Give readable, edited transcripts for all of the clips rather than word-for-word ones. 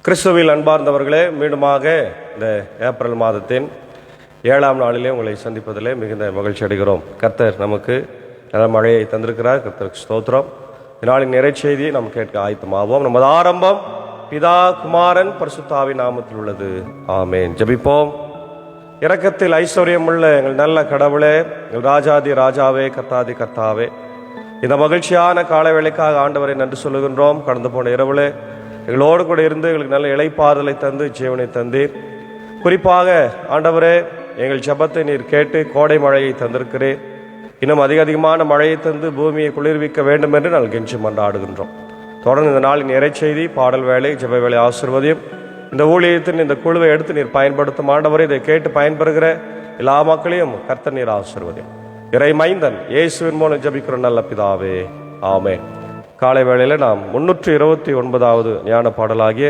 கிறிஸ்துவில் அன்பார்ந்தவர்களே, மீண்டுமாக இந்த ஏப்ரல் மாதத்தின் 7ஆம் நாளிலே உங்களை சந்திப்பதிலே மிகுந்த மகிழ்ச்சி அடைகிறோம். கர்த்தர் நமக்கு நல்ல மழையை தந்திருக்கிறார். கர்த்தருக்கு ஸ்தோத்திரம். இந்நாளின் நிறைச்செய்தியை நாம் கேட்க ஆயத்தமாவோம். நமது ஆரம்பம் பிதா, குமாரன், பரிசுத்தாவின் நாமத்தில் உள்ளது. ஆமேன். ஜெபிப்போம். இரக்கத்தில் ஐஸ்வர்யம் உள்ள எங்கள் நல்ல கடவுளே, எங்கள் ராஜாதி ராஜாவே, கர்த்தாதி கர்த்தாவே, இந்த மகிழ்ச்சியான கால வேளைக்காக ஆண்டவரை நன்றி சொல்லுகின்றோம். கடந்து போன இரவுலே எங்களோடு கூட இருந்து எங்களுக்கு நல்ல இளைப்பாறுதலை தந்து ஜீவனை தந்தீர். குறிப்பாக ஆண்டவரே, எங்கள் ஜெபத்தை நீர் கேட்டு கோடை மழையை தந்திருக்கிறேன். இன்னும் அதிகமான மழையை தந்து பூமியை குளிர்விக்க வேண்டும் என்று நாங்கள் கெஞ்சி மன்றாடுகின்றோம். தொடர்ந்து இந்த நாளின் இறைச்செய்தி, பாடல் வேலை, ஜெப வேலை ஆசீர்வதியும். இந்த ஊழியத்தின் இந்த குழுவை எடுத்து நீர் பயன்படுத்தும் ஆண்டவரை. இதை கேட்டு பயன்பெறுகிற எல்லா மக்களையும் கர்த்தர் நீர் ஆசீர்வதியும். இறை மைந்தன் இயேசுவின் மூலம் ஜெபிக்கிற நல்ல பிதாவே, ஆமென். காலை வேளையில் நாம் 329வது ஞான பாடலாகிய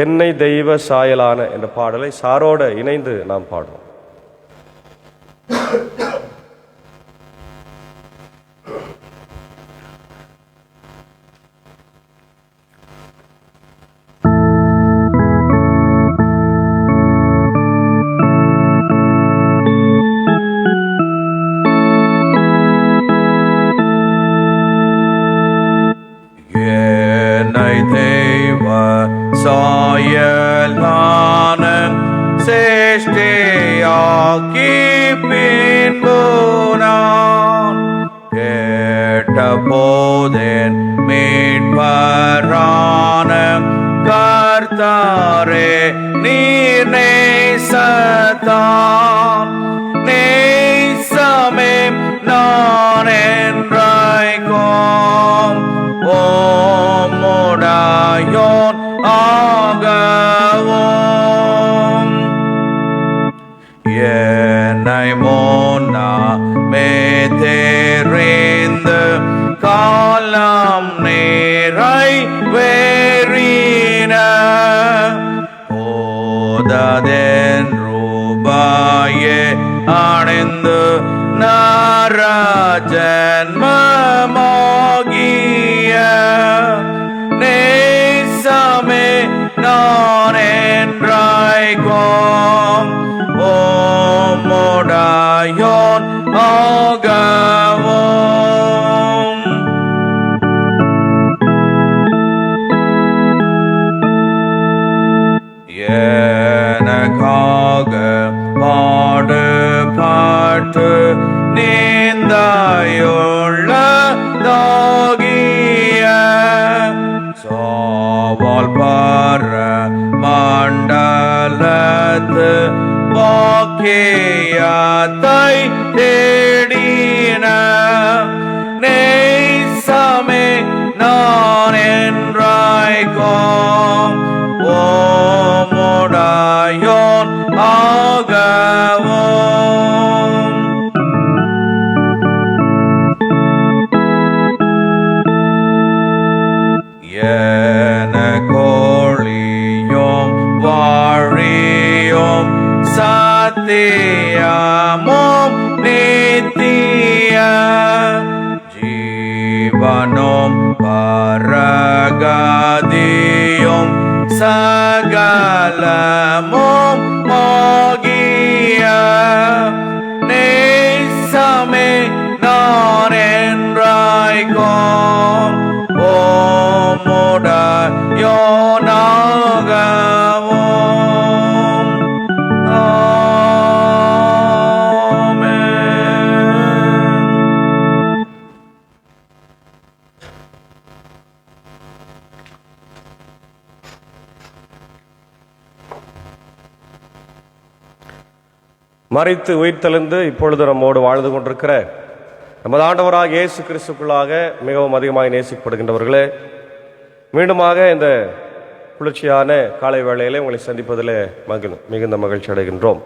என்னை தெய்வ சாயலான என்ற பாடலை சாரோடு இணைந்து நாம் பாடுவோம். சாயலான சேஷ்டையாக்கி பின்பு நான் கேட்ட போதேன் மீட்பரான கர்த்தாரே நீர் நேசத்தான் நேசமே நான் என்றைக்கும் ஓமுடையோன் ஆகவும் என்னை முன்னமே தெரிந்து காலம் நேரை வேறின போததென் ரூபாயே அணிந்து நரஜன்மமாகிய நேசமே நான் என்றைக்கும் ஓமுடையோன் ஆகவும் எனக்காக பாடுபட்டு நீந்தாயுள்ளதாகிய சாவால் பார மண்டலத்து வாக்கியத்தை தேடின நேசமே நான் என்றைக்கும் ஓமுடையோன் ஆகவும் எனக்கொழியும் வாழியும் சத்தியமும் நித்திய ஜீவனும் பரகதியும் சகலமும் ஆகிய நேசமே நான் என்றைக்கும் ஓமுடையோன் ஆகவும். ஆமென். மரித்து உயிர்த்தெழுந்து இப்பொழுது நம்மோடு வாழ்ந்து கொண்டிருக்கிற நமது ஆண்டவராக இயேசு கிறிஸ்துக்குள்ளாக மிகவும் அதிகமாக நேசிக்கப்படுகின்றவர்களே, மீண்டுமாக இந்த குளிர்ச்சியான காலை வேளையிலே உங்களை சந்திப்பதில் மிகுந்த மகிழ்ச்சி அடைகின்றோம்.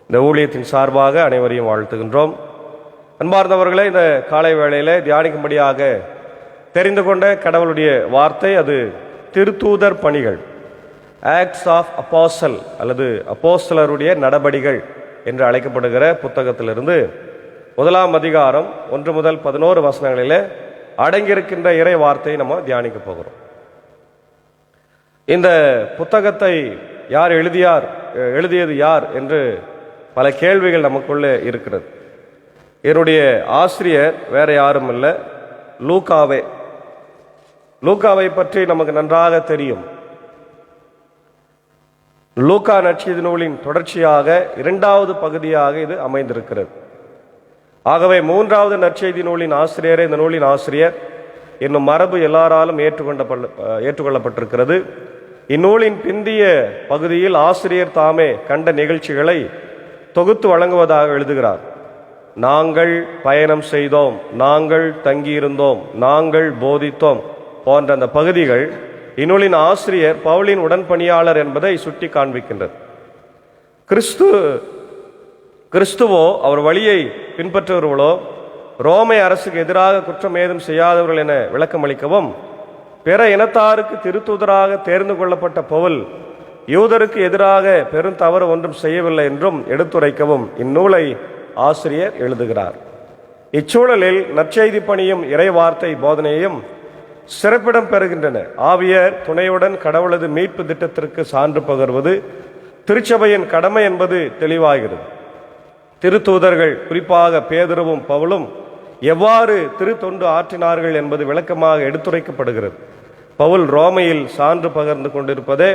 இந்த ஊழியத்தின் சார்பாக அனைவரையும் வாழ்த்துகின்றோம். அன்பார்ந்தவர்களே, இந்த காலை வேளையிலே தியானிக்கும்படியாக தெரிந்து கொண்ட கடவுளுடைய வார்த்தை அது திருத்தூதர் பணிகள், ஆக்ட்ஸ் ஆஃப் அப்போஸ்டல் அல்லது அப்போஸ்தலருடைய நடபடிகள் என்று அழைக்கப்படுகிற புத்தகத்திலிருந்து 1ஆம் அதிகாரம் 1 முதல் 11 வசனங்களிலே அடங்கியிருக்கின்ற இறை வார்த்தையை நம்ம தியானிக்க போகிறோம். இந்த புத்தகத்தை யார் எழுதியது யார் என்று பல கேள்விகள் நமக்குள்ளே இருக்கிறது. என்னுடைய ஆசிரியர் வேற யாரும் இல்லை, லூக்காவே. லூக்காவை பற்றி நமக்கு நன்றாக தெரியும். லூக்கா நற்செய்தி நூலின் தொடர்ச்சியாக 2வது பகுதியாக இது அமைந்திருக்கிறது. ஆகவே 3வது நற்செய்தி நூலின் ஆசிரியரே இந்த நூலின் ஆசிரியர் என்னும் மரபு எல்லாராலும் ஏற்றுக்கொள்ளப்பட்டிருக்கிறது. இந்நூலின் பிந்திய பகுதியில் ஆசிரியர் தாமே கண்ட நிகழ்ச்சிகளை தொகுத்து வழங்குவதாக எழுதுகிறார். நாங்கள் பயணம் செய்தோம், நாங்கள் தங்கியிருந்தோம், நாங்கள் போதித்தோம் போன்ற அந்த பகுதிகள் இந்நூலின் ஆசிரியர் பவுலின் உடன்பணியாளர் என்பதை சுட்டி காண்பிக்கின்றது. கிறிஸ்துவோ அவர் வழியை பின்பற்றுவர்களோ ரோமை அரசுக்கு எதிராக குற்றம் ஏதும் செய்யாதவர்கள் என விளக்கமளிக்கவும், பிற இனத்தாருக்கு திருத்தூதராக தேர்ந்து கொள்ளப்பட்ட பவுல் யூதருக்கு எதிராக பெரும் தவறு ஒன்றும் செய்யவில்லை என்றும் எடுத்துரைக்கவும் இந்நூலை ஆசிரியர் எழுதுகிறார். இச்சூழலில் நற்செய்தி பணியும் இறை வார்த்தை போதனையும் சிறப்பிடம் பெறுகின்றன. ஆவியர் துணையுடன் கடவுளது மீட்பு திட்டத்திற்கு சான்று பகர்வது திருச்சபையின் கடமை என்பது தெளிவாகிறது. திருத்தூதர்கள், குறிப்பாக பேதுருவும் பவுலும் எவ்வாறு திருத்தொண்டு ஆற்றினார்கள் என்பது விளக்கமாக எடுத்துரைக்கப்படுகிறது. பவுல் ரோமையில் சான்று பகர்ந்து கொண்டிருப்பதே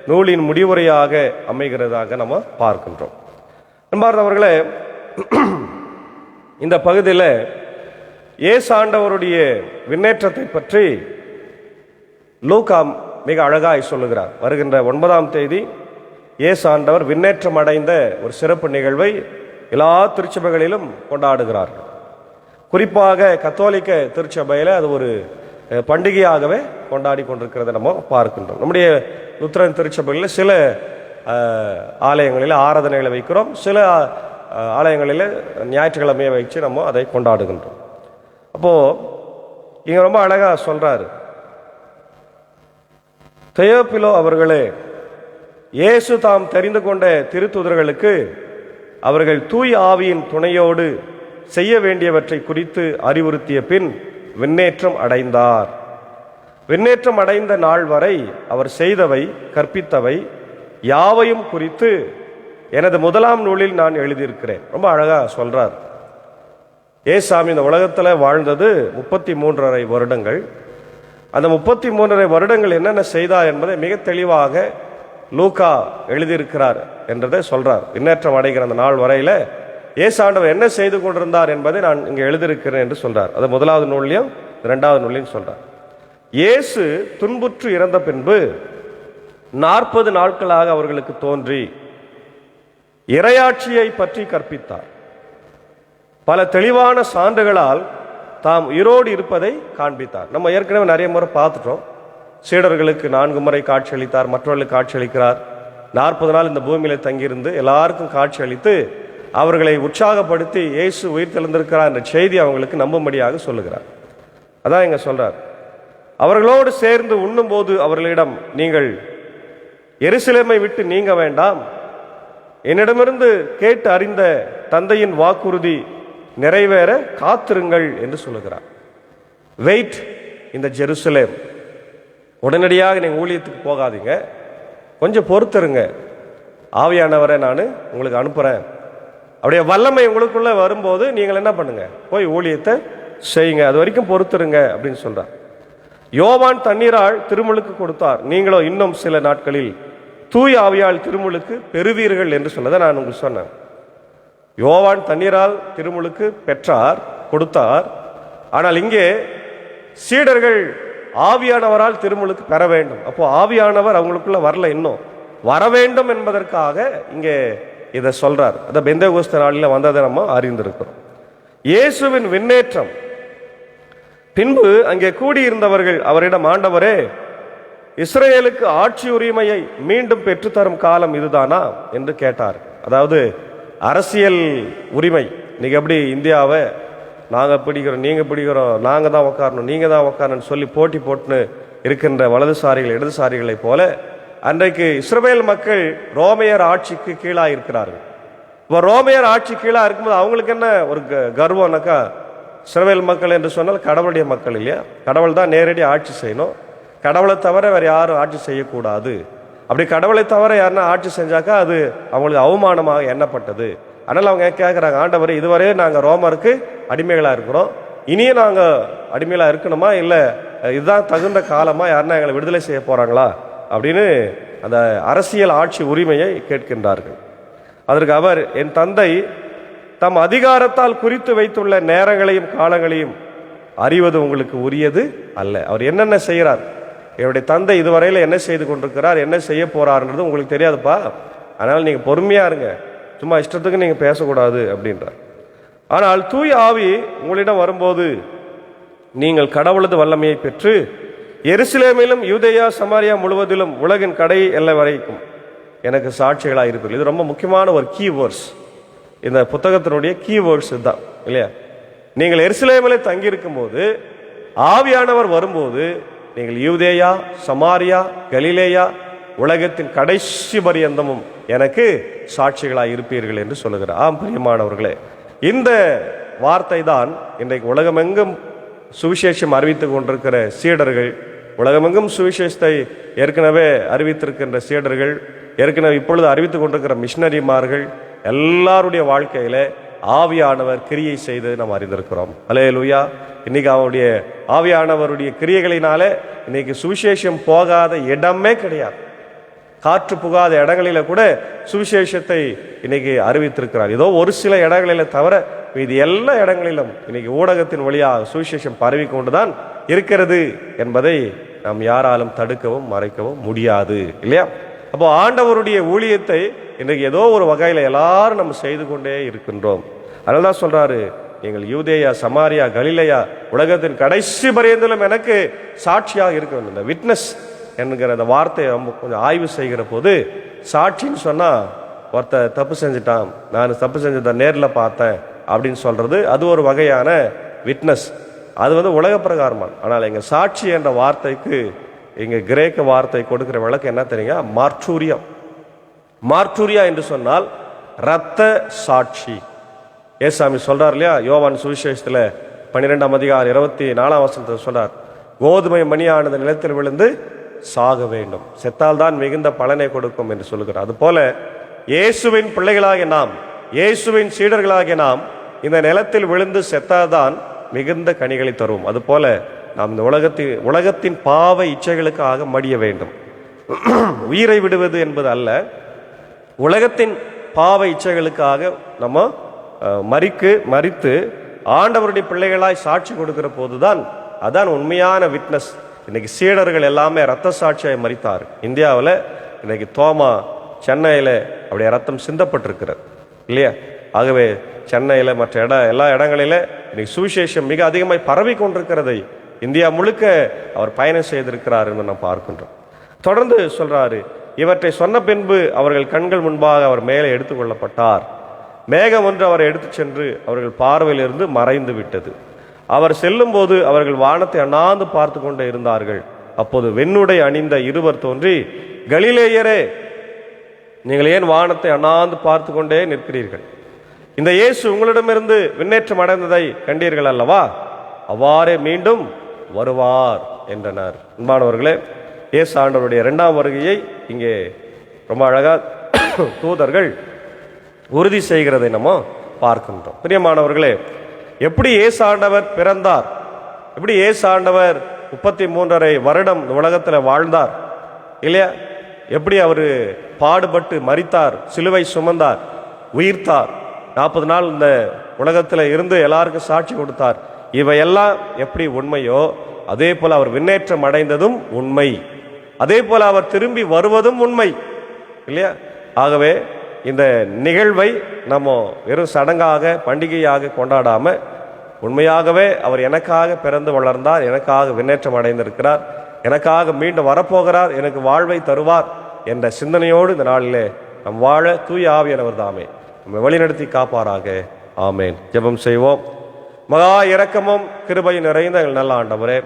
நூலின் முடிவுரையாக அமைகிறதாக நம்ம பார்க்கின்றோம். அன்பார்ந்தவர்களே, இந்த பகுதியில் இயேசு ஆண்டவருடைய விண்ணேற்றத்தை பற்றி லூக்கா மிக அழகாய் சொல்லுகிறார். வருகின்ற 9ஆம் தேதி இயேசு ஆண்டவர் விண்ணேற்றம் அடைந்த ஒரு சிறப்பு நிகழ்வை எல்லா திருச்சபைகளிலும் கொண்டாடுகிறார்கள். குறிப்பாக கத்தோலிக்க திருச்சபையில் அது ஒரு பண்டிகையாகவே கொண்டாடி கொண்டிருக்கிறத நம்ம பார்க்கின்றோம். நம்முடைய லுத்தரன் திருச்சபையில் சில ஆலயங்களில் ஆராதனைகளை வைக்கிறோம், சில ஆலயங்களில் ஞாயிற்றுக்கிழமையை வச்சு நம்ம அதை கொண்டாடுகின்றோம். அப்போது இங்கே ரொம்ப அழகாக சொல்கிறாரு, தெயோப்பிலோ அவர்களே, இயேசு தாம் தெரிந்து கொண்ட திருத்தூதர்களுக்கு அவர்கள் தூய் ஆவியின் துணையோடு செய்ய வேண்டியவற்றை குறித்து அறிவுறுத்திய பின் விண்ணேற்றம் அடைந்தார். விண்ணேற்றம் அடைந்த நாள் வரை அவர் செய்தவை, கற்பித்தவை யாவையும் குறித்து எனது 1ஆம் நூலில் நான் எழுதியிருக்கிறேன். ரொம்ப அழகா சொல்றார். ஏசாமி இந்த உலகத்தில் வாழ்ந்தது 33.5 வருடங்கள். அந்த 33.5 வருடங்கள் என்னென்ன செய்தார் என்பதை மிக தெளிவாக லூக்கா எழுதியிருக்கிறார் என்றதை சொல்றார். விண்ணேற்றம் அடைகிற அந்த நாள் வரையில ஏசாண்டவர் என்ன செய்து கொண்டிருந்தார் என்பதை நான் இங்கே எழுதியிருக்கிறேன் என்று சொல்றார். அது 1வது நூல்லையும் 2வது நூல்லையும் சொல்றார். இயேசு துன்புற்று இறந்த பின்பு 40 நாட்களாக அவர்களுக்கு தோன்றி இறையாட்சியை பற்றி கற்பித்தார். பல தெளிவான சான்றுகளால் தாம் உயிரோடு இருப்பதை காண்பித்தார். நம்ம ஏற்கனவே நிறைய முறை பார்த்துட்டோம். சீடர்களுக்கு 4 முறை காட்சி அளித்தார், மற்றவர்களுக்கு காட்சி அளிக்கிறார். 40 நாள் இந்த பூமியில தங்கியிருந்து எல்லாருக்கும் காட்சி அளித்து அவர்களை உற்சாகப்படுத்தி இயேசு உயிர் தெளிந்திருக்கிறார் என்ற செய்தி அவங்களுக்கு நம்பும்படியாக சொல்லுகிறார். அதான் இங்க சொல்றார். அவர்களோடு சேர்ந்து உண்ணும் போது அவர்களிடம், நீங்கள் எருசலேமை விட்டு நீங்க வேண்டாம், என்னிடமிருந்து கேட்டு அறிந்த தந்தையின் வாக்குறுதி நிறைவேற காத்திருங்கள் என்று சொல்லுகிறார். வெயிட் இந்த ஜெருசலேம். உடனடியாக நீங்கள் ஊழியத்துக்கு போகாதீங்க, கொஞ்சம் பொறுத்துருங்க. ஆவியானவரை நான் உங்களுக்கு அனுப்புகிறேன். அப்படியே வல்லமை உங்களுக்குள்ள வரும்போது நீங்கள் என்ன பண்ணுங்க, போய் ஊழியத்தை செய்யுங்க, அது வரைக்கும் பொறுத்துருங்க அப்படின்னு சொல்றார். யோவான் தண்ணீரால் திருமுழுக்கு கொடுத்தார், நீங்களோ இன்னும் சில நாட்களில் தூய் ஆவியால் திருமுழுக்கு பெறுவீர்கள் என்று சொன்னதை நான் உங்களுக்கு சொன்னேன். யோவான் தண்ணீரால் திருமுழுக்கு பெற்றார், கொடுத்தார். ஆனால் இங்கே சீடர்கள் ஆவியானவரால் திருமுழுக்கு பெற வேண்டும். அப்போ ஆவியானவர் அவங்களுக்குள்ள வரல, இன்னும் வர வேண்டும் என்பதற்காக இங்கே இதை சொல்றார். அதை பெந்தேகோஸ்து நாளில் வந்ததை நம்ம அறிந்திருக்கிறோம். இயேசுவின் விண்ணேற்றம் பின்பு அங்கே கூடியிருந்தவர்கள் அவரிடம், ஆண்டவரே, இஸ்ரேலுக்கு ஆட்சி உரிமையை மீண்டும் பெற்றுத்தரும் காலம் இதுதானா என்று கேட்டார். அதாவது அரசியல் உரிமை. இன்னைக்கு எப்படி இந்தியாவை நாங்கள் பிடிக்கிறோம், நீங்கள் பிடிக்கிறோம், நாங்கள் தான் உட்காரணும், நீங்கள் தான் உட்காரணும்னு சொல்லி போட்டி போட்டுன்னு இருக்கின்ற வலதுசாரிகள் இடதுசாரிகளைப் போல அன்றைக்கு இஸ்ரவேல் மக்கள் ரோமையர் ஆட்சிக்கு கீழாக இருக்கிறார்கள். இப்போ ரோமையர் ஆட்சி கீழாக இருக்கும்போது அவங்களுக்கு என்ன ஒரு கர்வம்னாக்கா, இஸ்ரவேல் மக்கள் என்று சொன்னால் கடவுளுடைய மக்கள் இல்லையா, கடவுள் தான் நேரடி ஆட்சி செய்யணும், கடவுளை தவிர வேறு யாரும் ஆட்சி செய்யக்கூடாது. அப்படி கடவுளை தவிர யாருன்னா ஆட்சி செஞ்சாக்கா அது அவங்களுக்கு அவமானமாக எண்ணப்பட்டது. அதனால் அவங்க கேட்குறாங்க, ஆண்டவர் இதுவரை நாங்கள் ரோமருக்கு அடிமைகளாக இருக்கிறோம், இனியும் நாங்கள் அடிமைகளாக இருக்கணுமா, இல்லை இதுதான் தகுந்த காலமாக யாருன்னா எங்களை விடுதலை செய்ய போகிறாங்களா அப்படின்னு அந்த அரசியல் ஆட்சி உரிமையை கேட்கின்றார்கள். அதற்கு அவர், என் தந்தை தம் அதிகாரத்தால் குறித்து வைத்துள்ள நேரங்களையும் காலங்களையும் அறிவது உங்களுக்கு உரியது அல்ல. அவர் என்னென்ன செய்கிறார், என்னுடைய தந்தை இதுவரையில் என்ன செய்து கொண்டிருக்கிறார், என்ன செய்ய போறாருன்றது உங்களுக்கு தெரியாதுப்பா, அதனால் நீங்கள் பொறுமையாக இருங்க, சும்மா இஷ்டத்துக்கு நீங்கள் பேசக்கூடாது அப்படின்றார். ஆனால் தூய ஆவி உங்களிடம் வரும்போது நீங்கள் கடவுளது வல்லமையை பெற்று எருசலேமிலும் யூதேயா சமாரியா முழுவதிலும் உலகின் கடை எல்லை வரைக்கும் எனக்கு சாட்சிகளாக இருப்பீர்கள். இது ரொம்ப முக்கியமான ஒரு கீ வேர்ட்ஸ், இந்த புத்தகத்தினுடைய கீ வேர்ட்ஸ் இதுதான் இல்லையா. நீங்கள் எருசலேமிலே தங்கியிருக்கும் போது ஆவியானவர் வரும்போது நீங்கள் யூதேயா சமாரியா கலிலேயா உலகத்தின் கடைசி பரியந்தமும் எனக்கு சாட்சிகளாக இருப்பீர்கள் என்று சொல்லுகிறார். ஆம் பிரியமானவர்களே, இந்த வார்த்தை தான் இன்றைக்கு உலகமெங்கும் சுவிசேஷம் அறிவித்துக் கொண்டிருக்கிற சீடர்கள், உலகமெங்கும் சுவிசேஷத்தை ஏற்கனவே அறிவித்திருக்கின்ற சீடர்கள், ஏற்கனவே இப்பொழுது அறிவித்துக் கொண்டிருக்கிற மிஷனரிமார்கள் எல்லாருடைய வாழ்க்கையில ஆவியானவர் கிரியை செய்து நாம் அறிந்திருக்கிறோம். அல்லேலூயா. இன்னைக்கு அவருடைய ஆவியானவருடைய கிரியைகளினாலே இன்னைக்கு சுவிசேஷம் போகாத இடமே கிடையாது. காற்று புகாத இடங்களில கூட சுவிசேஷத்தை இன்னைக்கு அறிவித்திருக்கிறார். ஏதோ ஒரு சில இடங்களில தவிர இது எல்லா இடங்களிலும் இன்னைக்கு ஊடகத்தின் வழியாக சுவிசேஷம் பரவி கொண்டுதான் இருக்கிறது என்பதை நாம் யாராலும் தடுக்கவும் மறைக்கவும் முடியாது இல்லையா. அப்போ ஆண்டவருடைய ஊழியத்தை இன்றைக்கு ஏதோ ஒரு வகையில எல்லாரும் நம்ம செய்து கொண்டே இருக்கின்றோம். அதனால்தான் சொல்றாரு, நீங்கள் யூதேயா சமாரியா கலிலேயா உலகத்தின் கடைசி பரியந்திலும் எனக்கு சாட்சியாக இருக்க வேண்டும். இந்த விட்னஸ் என்கிற அந்த வார்த்தையை நம்ம கொஞ்சம் ஆய்வு செய்கிற போது, சாட்சின்னு சொன்னா ஒருத்தர் தப்பு செஞ்சுட்டான், நான் தப்பு செஞ்சதை நேரில் பார்த்தேன் அப்படின்னு சொல்றது அது ஒரு வகையான விட்னஸ், அது உலக பிரகாரமான. ஆனால் எங்க சாட்சி என்ற வார்த்தைக்கு இங்க கிரேக்க வார்த்தை கொடுக்கிற விளக்கம் என்ன தெரியுங்க, மார்டூரியம். மார்டூரியா என்று சொன்னால் இரத்த சாட்சி. ஏசாமி சொல்றார் இல்லையா, யோவான் சுவிசேஷத்துல 12ஆம் அதிகாரம் 24ஆம் வசனத்தில் சொல்றார், கோதுமை மணியானது நிலத்தில் விழுந்து சாக வேண்டும், செத்தால் தான் மிகுந்த பலனை கொடுக்கும் என்று சொல்லுகிறார். அது போல இயேசுவின் பிள்ளைகளாகிய நாம், இயேசுவின் சீடர்களாகிய நாம் இந்த நிலத்தில் விழுந்து செத்தால்தான் மிகுந்த கனிகளை தரும். அது போல நாம் இந்த உலகத்தின் பாவ இச்சைகளுக்காக மடிய வேண்டும். உயிரை விடுவது என்பது அல்ல, உலகத்தின் பாவ இச்சைகளுக்காக நம்ம மரித்து ஆண்டவருடைய பிள்ளைகளாய் சாட்சி கொடுக்கிற போதுதான் அதான் உண்மையான விட்னஸ். இன்னைக்கு சீடர்கள் எல்லாமே ரத்த சாட்சியாய் மரித்தார். இந்தியாவில் இன்னைக்கு தோமா சென்னையில் அப்படியே ரத்தம் சிந்தப்பட்டிருக்கிறது இல்லையா. ஆகவே சென்னையில் மற்ற எல்லா இடங்களில இன்னைக்கு சுவிசேஷம் மிக அதிகமாய் பரவி கொண்டிருக்கிறதை இந்தியா முழுக்க அவர் பயணம் செய்திருக்கிறார் என்று நாம் பார்க்கின்றோம். தொடர்ந்து சொல்றாரு, இவற்றை சொன்ன பின்பு அவர்கள் கண்கள் முன்பாக அவர் மேலே எடுத்துக்கொள்ளப்பட்டார். மேகம் ஒன்று அவரை எடுத்துச் சென்று அவர்கள் பார்வையிலிருந்து மறைந்து விட்டது. அவர் செல்லும் போது அவர்கள் வானத்தை அண்ணாந்து பார்த்து கொண்டே இருந்தார்கள். அப்போது வெண்ணுடை அணிந்த இருவர் தோன்றி, கலிலேயரே, நீங்கள் ஏன் வானத்தை அண்ணாந்து பார்த்து கொண்டே நிற்கிறீர்கள்? இந்த இயேசு உங்களிடமிருந்து விண்ணேற்றம் அடைந்ததை கண்டீர்கள் அல்லவா, அவ்வாறே மீண்டும் வருவார் என்றனர். அன்பானவர்களே, இயேசு ஆண்டவருடைய 2ஆம் வருகையை இங்கே ரொம்ப அழகா தூதர்கள் உறுதி செய்கிறதை நம்ம பார்க்கின்றோம். பிரியமானவர்களே, எப்படி இயேசு ஆண்டவர் பிறந்தார், எப்படி இயேசு ஆண்டவர் 33.5 வருடம் இந்த உலகத்தில் வாழ்ந்தார் இல்லையா, எப்படி அவர் பாடுபட்டு மரித்தார், சிலுவை சுமந்தார், உயிர்த்தார், 40 நாள் இந்த உலகத்தில் இருந்து எல்லாருக்கும் சாட்சி கொடுத்தார், இவையெல்லாம் எப்படி உண்மையோ அதே போல அவர் விண்ணேற்றம் அடைந்ததும் உண்மை, அதே போல அவர் திரும்பி வருவதும் உண்மை இல்லையா. ஆகவே இந்த நிகழ்வை நம்ம வெறும் சடங்காக பண்டிகையாக கொண்டாடாம உண்மையாகவே அவர் எனக்காக பிறந்து வளர்ந்தார், எனக்காக விண்ணேற்றம் அடைந்திருக்கிறார், எனக்காக மீண்டும் வரப்போகிறார், எனக்கு வாழ்வை தருவார் என்ற சிந்தனையோடு இந்த நாளிலே நம் வாழ தூய ஆவியானவர் தாமே நம்ம வழிநடத்தி காப்பாராக. ஆமேன். ஜெபம் செய்வோம். மகா இரக்கமும் கிருபையும் நிறைந்த எங்கள் நல்ல ஆண்டவரே,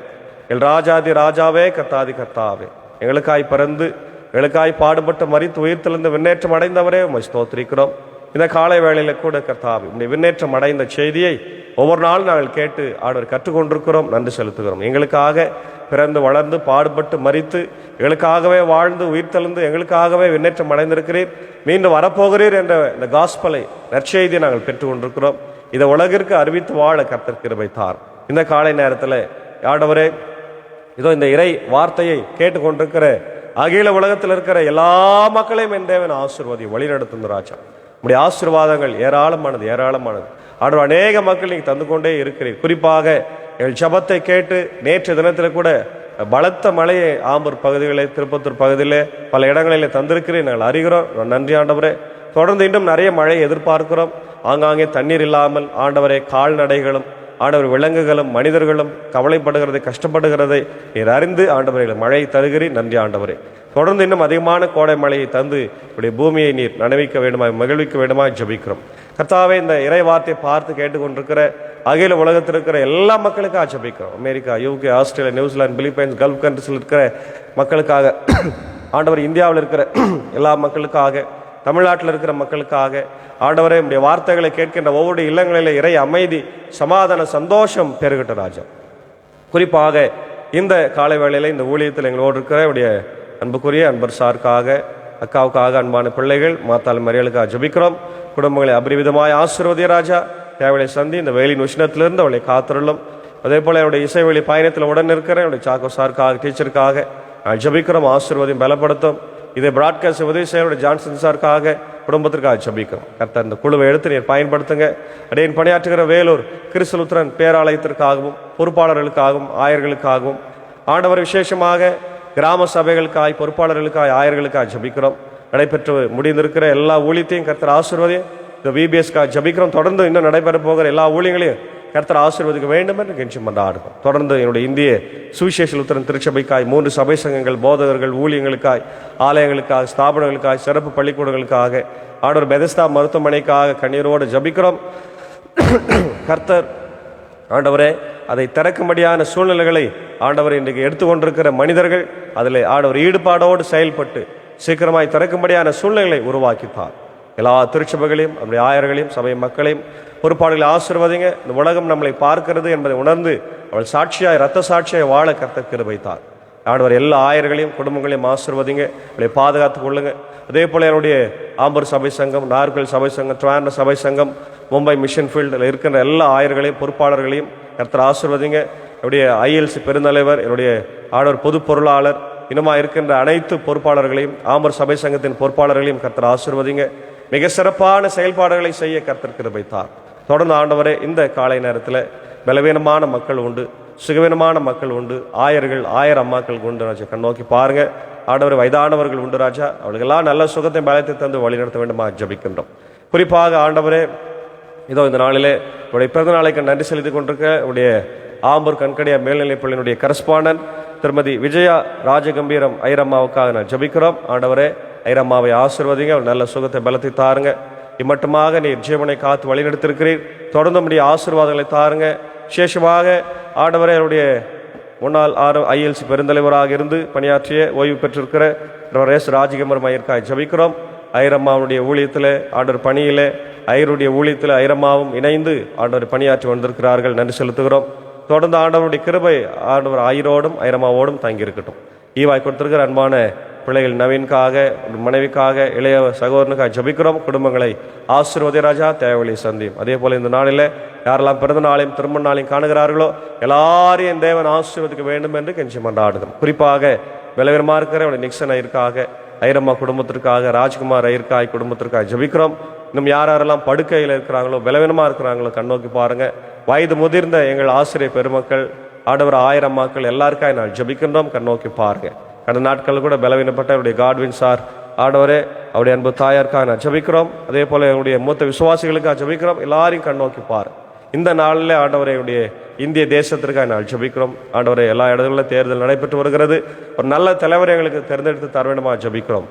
எங்கள் ராஜாதி ராஜாவே, கர்த்தாதி கர்த்தாவே, எங்களுக்காய் பிறந்து எங்களுக்காய் பாடுபட்டு மரித்து உயிர்த்தெழுந்து விண்ணேற்றம் அடைந்தவரே உம்மை ஸ்தோத்திரிக்கிறோம். இந்த காலை வேளையில கூட கர்த்தாவே உம்முடைய விண்ணேற்றம் அடைந்த செய்தியை ஒவ்வொரு நாளும் நாங்கள் கேட்டு ஆண்டவர் கற்றுக்கொண்டிருக்கிறோம். நன்றி செலுத்துகிறோம். எங்களுக்காக பிறந்து வளர்ந்து பாடுபட்டு மரித்து எங்களுக்காகவே வாழ்ந்து உயிர்த்தெழுந்து எங்களுக்காகவே விண்ணேற்றம் அடைந்திருக்கிறீர், மீண்டும் வரப்போகிறீர் என்ற இந்த காஸ்பலை நற்செய்தியை நாங்கள் பெற்றுக்கொண்டிருக்கிறோம். இதை உலகிற்கு அறிவித்து வாழ கர்த்தர் கிருபை தார். இந்த காலை நேரத்தில் ஆண்டவரே, இதோ இந்த இறை வார்த்தையை கேட்டுக்கொண்டிருக்கிற அகில உலகத்தில் இருக்கிற எல்லா மக்களையும் என் தேவன் ஆசீர்வாதி வழிநடத்தும் ராஜா. நம்முடைய ஆசீர்வாதங்கள் ஏராளமானது ஏராளமானது. ஆண்டவர் அநேக மக்கள் நீங்கள் தந்து கொண்டே இருக்கிறீர். குறிப்பாக எங்கள் ஜபத்தை கேட்டு நேற்று தினத்தில் கூட பலத்த மழையை ஆம்பூர் பகுதிகளே திருப்பத்தூர் பகுதியிலே பல இடங்களிலே தந்திருக்கிறேன் நாங்கள் அறிகிறோம். நன்றி ஆண்டவரே. தொடர்ந்து இன்னும் நிறைய மழையை எதிர்பார்க்கிறோம். ஆங்காங்கே தண்ணீர் இல்லாமல் ஆண்டவரே கால்நடைகளும் ஆண்டவர் விலங்குகளும் மனிதர்களும் கவலைப்படுகிறதை கஷ்டப்படுகிறதை நீர் அறிந்து ஆண்டவரை மழையை தருகிறீர். நன்றி ஆண்டவரே. தொடர்ந்து இன்னும் அதிகமான கோடை மழையை தந்து இப்படி பூமியை நீர் நனவிக்க வேண்டுமாய் மகிழ்விக்க வேண்டுமாய் ஜபிக்கிறோம். கர்த்தாவே, இந்த இறை வார்த்தையை பார்த்து கேட்டுக்கொண்டிருக்கிற அகில உலகத்தில் இருக்கிற எல்லா மக்களுக்காக ஜபிக்கிறோம். America, UK, Australia, New Zealand, Philippines, Gulf கண்ட்ரிஸில் இருக்கிற மக்களுக்காக, ஆண்டவர் இந்தியாவில் இருக்கிற எல்லா மக்களுக்காக, தமிழ்நாட்டில் இருக்கிற மக்களுக்காக, ஆண்டவரே உடைய வார்த்தைகளை கேட்கின்ற ஒவ்வொரு இல்லங்களில் இறை அமைதி, சமாதான, சந்தோஷம் பெருகட்ட ராஜா. குறிப்பாக இந்த காலை வேளையில் இந்த ஊழியத்தில் எங்களோடு இருக்கிற உடைய அன்புக்குரிய அன்பர் சாருக்காக, அக்காவுக்காக, அன்பான பிள்ளைகள் மாத்தாள் மறியலுக்காக ஜபிக்கிறோம். குடும்பங்களை அபரிவிதமாய் ஆசீர்வதிய ராஜா. தேவலை சந்தி இந்த வேலின் உஷ்ணத்திலிருந்து அவளை காத்துள்ளும். அதே போல என்னுடைய இசை வெளி பயணத்தில் உடன் இருக்கிற என்னுடைய சாக்கோ சாருக்காக, டீச்சருக்காக ஜபிக்கிறோம். ஆசீர்வதியும் பலப்படுத்தும். இதை பிராட்காஸ்ட் உதவி செய்ய ஜான்சன் சாருக்காக, குடும்பத்திற்காக ஜபிக்கிறோம். கர்த்தர் இந்த குழுவை எடுத்து நீர் பயன்படுத்துங்க. அடையின் பணியாற்றுகிற வேலூர் கிறிஸ்துலுத்திரன் பேராலயத்திற்காகவும் பொறுப்பாளர்களுக்காகவும் ஆயர்களுக்காகவும் ஆண்டவர் விசேஷமாக கிராம சபைகளுக்காய் பொறுப்பாளர்களுக்காய் ஆயர்களுக்காக ஜபிக்கிறோம். நடைபெற்று முடிந்திருக்கிற எல்லா ஊழியத்தையும் கர்த்தர் ஆசீர்வதியும். இந்த விபிஎஸ்க்காக ஜபிக்கிறோம். தொடர்ந்து இன்னும் நடைபெற போகிற எல்லா ஊழியங்களையும் கர்த்தர் ஆசீர்வதிக்க வேண்டும் என்று கெஞ்சி மன்றாடுகிறோம். தொடர்ந்து என்னுடைய இந்திய சுவிசேஷ லுத்தரன் திருச்சபைக்காய் 3 சபை சங்கங்கள், போதகர்கள், ஊழியங்களுக்காய், ஆலயங்களுக்காக, ஸ்தாபனங்களுக்காக, சிறப்பு பள்ளிக்கூடங்களுக்காக, ஆண்டவர் பெதஸ்தா மருத்துவமனைக்காக கண்ணீரோடு ஜபிக்கிறோம். கர்த்தர் ஆண்டவரே அதை திறக்கும்படியான சூழ்நிலைகளை ஆண்டவர் இன்றைக்கு எடுத்துக்கொண்டிருக்கிற மனிதர்கள் அதில் ஆண்டவர் ஈடுபாடோடு செயல்பட்டு சீக்கிரமாய் திறக்கும்படியான சூழ்நிலைகளை உருவாக்கித்தார். எல்லா திருச்சபைகளையும் நம்முடைய ஆயர்களையும் சபை மக்களையும் பொறுப்பாளர்களை ஆசீர்வதிங்க. இந்த உலகம் நம்மளை பார்க்கிறது என்பதை உணர்ந்து அவள் சாட்சியாய் இரத்த சாட்சியாய் வாழ கர்த்தர் கிருபைத்தார். ஆண்டவர் எல்லா ஆயர்களையும் குடும்பங்களையும் ஆசீர்வதிங்க, அவளை பாதுகாத்துக் கொள்ளுங்க. அதே போல என்னுடைய ஆம்பூர் சபை சங்கம், நார்கல் சபை சங்கம், ட்ராண்ட சபை சங்கம், மும்பை மிஷன் ஃபீல்டில் இருக்கின்ற எல்லா ஆயர்களையும் பொறுப்பாளர்களையும் கர்த்தர் ஆசீர்வதிங்க. என்னுடைய ILC பெருந்தலைவர், என்னுடைய ஆண்டவர் பொது பொருளாளர், இன்னுமா இருக்கின்ற அனைத்து பொறுப்பாளர்களையும் ஆம்பூர் சபை சங்கத்தின் பொறுப்பாளர்களையும் கர்த்தர் ஆசீர்வதிங்க. மிக சிறப்பான செயல்பாடுகளை செய்ய கர்த்தர் கிருபைத்தார். தொடர்ந்து ஆண்டவரே இந்த காலை நேரத்தில் பலவீனமான மக்கள் உண்டு, சுகவீனமான மக்கள் உண்டு, ஆயர்கள் ஆயர் அம்மாக்கள் உண்டு ராஜா. கண்ணோக்கி பாருங்க ஆண்டவரை. வயதானவர்கள் உண்டு ராஜா. அவர்களுக்கெல்லாம் நல்ல சுகத்தை பலத்தை தந்து வழிநடத்த வேண்டுமா ஜபிக்கின்றோம். குறிப்பாக ஆண்டவரே, இதோ இந்த நாளிலே உடைய பிறந்த நாளைக்கு நன்றி செலுத்திக் கொண்டிருக்க உடைய ஆம்பூர் கண்கடியா மேல்நிலைப்பள்ளியினுடைய கரஸ்பாண்டன்ட் திருமதி விஜயா ராஜகம்பீரம் ஐரம்மாவுக்காக நான் ஜபிக்கிறோம். ஆண்டவரே, ஐரம்மாவை ஆசீர்வதிங்க, அவர் நல்ல சுகத்தை பலத்தை தாருங்க. இம்மட்டுமாக நீர் ஜீவனை காத்து வழிநடத்திருக்கிறீர். தொடர்ந்து முடிய ஆசீர்வாதங்களை தாருங்க. விசேஷமாக ஆண்டவரே, அவருடைய முன்னாள் ILC பெருந்தலைவராக இருந்து பணியாற்றிய ஓய்வு பெற்றிருக்கிற எஸ் ராஜகம்பரம் ஐயருக்காக ஜபிக்கிறோம். ஐரம்மாவுடைய ஊழியத்தில் ஆண்டவர் பணியில் ஐயருடைய ஊழியத்தில் ஐரம்மாவும் இணைந்து ஆண்டவர் பணியாற்றி வந்திருக்கிறார்கள். நன்றி செலுத்துகிறோம். தொடர்ந்து ஆண்டவருடைய கிருபை ஆண்டவர் ஆயிரோடும் ஐரம்மாவோடும் தங்கியிருக்கட்டும். ஈவாய் கொடுத்திருக்கிற அன்பான பிள்ளைகள் நவீன்காக, மனைவிக்காக, இளைய சகோதரனுக்காக ஜபிக்கிறோம். குடும்பங்களை ஆசீர்வதி ராஜா. தேவையை சந்தியும். அதே போல இந்த நாளில் யாரெல்லாம் பிறந்த நாளையும் திருமண நாளையும் காணுகிறார்களோ எல்லாரையும் என் தேவன் ஆசீர்வதிக்க வேண்டும் என்று கெஞ்சி மன்றாடுகிறோம். குறிப்பாக பலவீனமா இருக்கிற அவருடைய நிக்சன் ஐயருக்காக, ஐரம்மா குடும்பத்திற்காக, ராஜ்குமார் ஐயருக்காய் குடும்பத்திற்காக ஜபிக்கிறோம். இன்னும் யாரெல்லாம் படுக்கையில் இருக்கிறாங்களோ பலவீனமா இருக்கிறாங்களோ கண்ணோக்கி பாருங்க. வயது முதிர்ந்த எங்கள் ஆசிரியர் பெருமக்கள், ஆண்டவர் ஆயிரம்மாக்கள் எல்லாருக்காய் நான் ஜபிக்கின்றோம். கண்ணோக்கி பாருங்க. கடந்த நாட்கள் கூட பலவீனப்பட்ட அவருடைய காட்வின் சார், ஆண்டவரே அவருடைய அன்பு தாயாருக்காக நான் ஜபிக்கிறோம். அதே போல என்னுடைய மூத்த விசுவாசிகளுக்காக ஜபிக்கிறோம். எல்லாரையும் கண்ணோக்கி பாரு. இந்த நாளில் ஆண்டவரை என்னுடைய இந்திய தேசத்திற்காக நான் ஜபிக்கிறோம். ஆண்டவரை எல்லா இடங்களிலும் தேர்தல் நடைபெற்று வருகிறது. ஒரு நல்ல தலைவரை எங்களுக்கு தேர்ந்தெடுத்து தர வேண்டுமா ஜபிக்கிறோம்.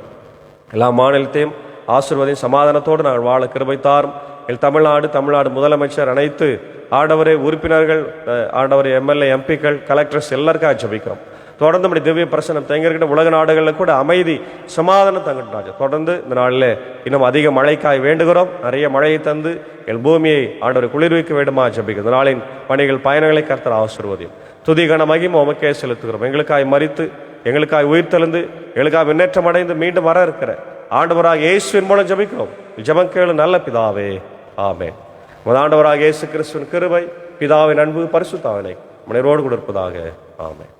எல்லா மாநிலத்தையும் ஆசீர்வாதையும் சமாதானத்தோடு நாங்கள் வாழ கிருபைத்தாரும். எங்கள் தமிழ்நாடு முதலமைச்சர், அனைத்து ஆண்டவரே உறுப்பினர்கள், ஆண்டவரே MLA MPக்கள், கலெக்டர்ஸ் எல்லாருக்காக ஜபிக்கிறோம். தொடர்ந்து நம்முடைய திவ்ய பிரசனம் தங்கியிருக்கிற உலக நாடுகளில் கூட அமைதி சமாதானம் தங்கிட்டாங்க. தொடர்ந்து இந்த நாளில் இன்னும் அதிக மழைக்காய் வேண்டுகிறோம். நிறைய மழையை தந்து எங்கள் பூமியை ஆண்டவரை குளிர்விக்க வேண்டுமா ஜெபிக்கிறோம். இந்த நாளின் பணிகள் பயணங்களை கர்த்தர் ஆசீர்வதியும். துதி கன மகிமை உமக்கே செலுத்துகிறோம். எங்களுக்காய் மரித்து எங்களுக்காய் உயிர் தெழுந்து எங்களுக்காக முன்னேற்றம் அடைந்து மீண்டும் வர இருக்கிற ஆண்டவராக இயேசுவின் மூலம் ஜெபிக்கிறோம். ஜெபம் கேளு நல்ல பிதாவே, ஆமென். ஆண்டவராக இயேசு கிறிஸ்துவின் கிருபை, பிதாவின் அன்பு, பரிசுத்த ஆவினை மனிதரோடு கூட இருப்பதாக. ஆமென்.